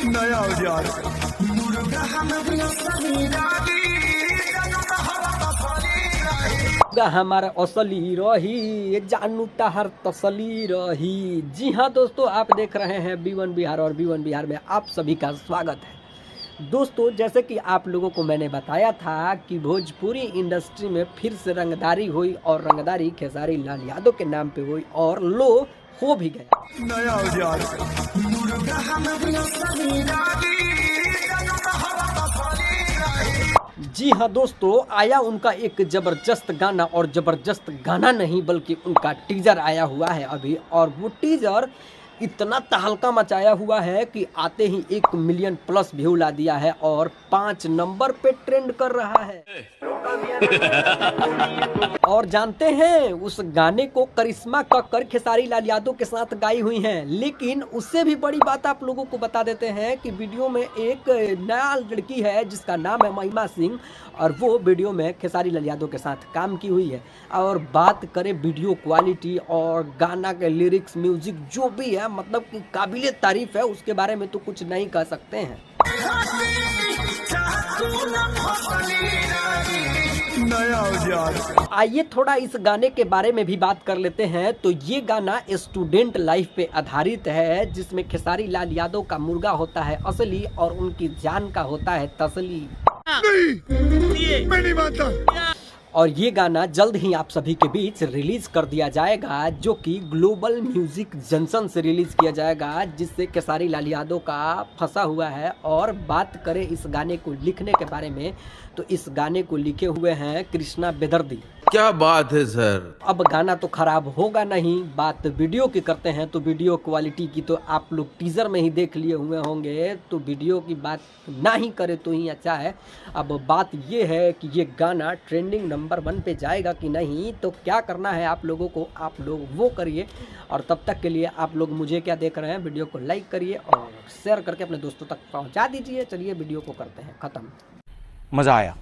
नया औजार हमारा असली रही जानू तहर तसली रही। जी हाँ दोस्तों, आप देख रहे हैं B1 बिहार और B1 बिहार में आप सभी का स्वागत है। दोस्तों, जैसे कि आप लोगों को मैंने बताया था कि भोजपुरी इंडस्ट्री में फिर से रंगदारी हुई और रंगदारी खेसारी लाल यादव के नाम पे हुई और लो हो भी गया। नया औजार जी हाँ दोस्तों, आया उनका एक ज़बरदस्त गाना और ज़बरदस्त गाना नहीं बल्कि उनका टीजर आया हुआ है अभी, और वो टीजर इतना तहलका मचाया हुआ है कि आते ही 1 मिलियन प्लस व्यू ला दिया है और 5 नंबर पे ट्रेंड कर रहा है। और जानते हैं, उस गाने को करिश्मा कक्कर खेसारी लाल यादव के साथ गाई हुई हैं। लेकिन उससे भी बड़ी बात आप लोगों को बता देते हैं कि वीडियो में एक नया लड़की है जिसका नाम है महिमा सिंह, और वो वीडियो में खेसारी लाल यादव के साथ काम की हुई है। और बात करें वीडियो क्वालिटी और गाना के लिरिक्स, म्यूजिक जो भी है, मतलब कि काबिले तारीफ है, उसके बारे में तो कुछ नहीं कह सकते हैं। नया औजार आइए थोड़ा इस गाने के बारे में भी बात कर लेते हैं। तो ये गाना स्टूडेंट लाइफ पे आधारित है, जिसमें खेसारी लाल यादव का मुर्गा होता है असली और उनकी जान का होता है तसली। नहीं, मैं नहीं मानता। और ये गाना जल्द ही आप सभी के बीच रिलीज कर दिया जाएगा, जो कि ग्लोबल म्यूजिक जंक्शन से रिलीज किया जाएगा, जिससे खेसारी लाल यादव का फंसा हुआ है। और बात करें इस गाने को लिखने के बारे में, तो इस गाने को लिखे हुए हैं कृष्णा बेदर्दी। क्या बात है सर। अब गाना तो खराब होगा नहीं, बात वीडियो की करते हैं तो वीडियो क्वालिटी की तो आप लोग टीजर में ही देख लिए हुए होंगे, तो वीडियो की बात ना ही करे तो ही अच्छा है। अब बात ये है कि ये गाना ट्रेंडिंग नंबर 1 पे जाएगा कि नहीं, तो क्या करना है आप लोगों को, आप लोग वो करिए। और तब तक के लिए आप लोग मुझे क्या देख रहे हैं, वीडियो को लाइक करिए और शेयर करके अपने दोस्तों तक पहुँचा दीजिए। चलिए वीडियो को करते हैं ख़त्म। मज़ा आया।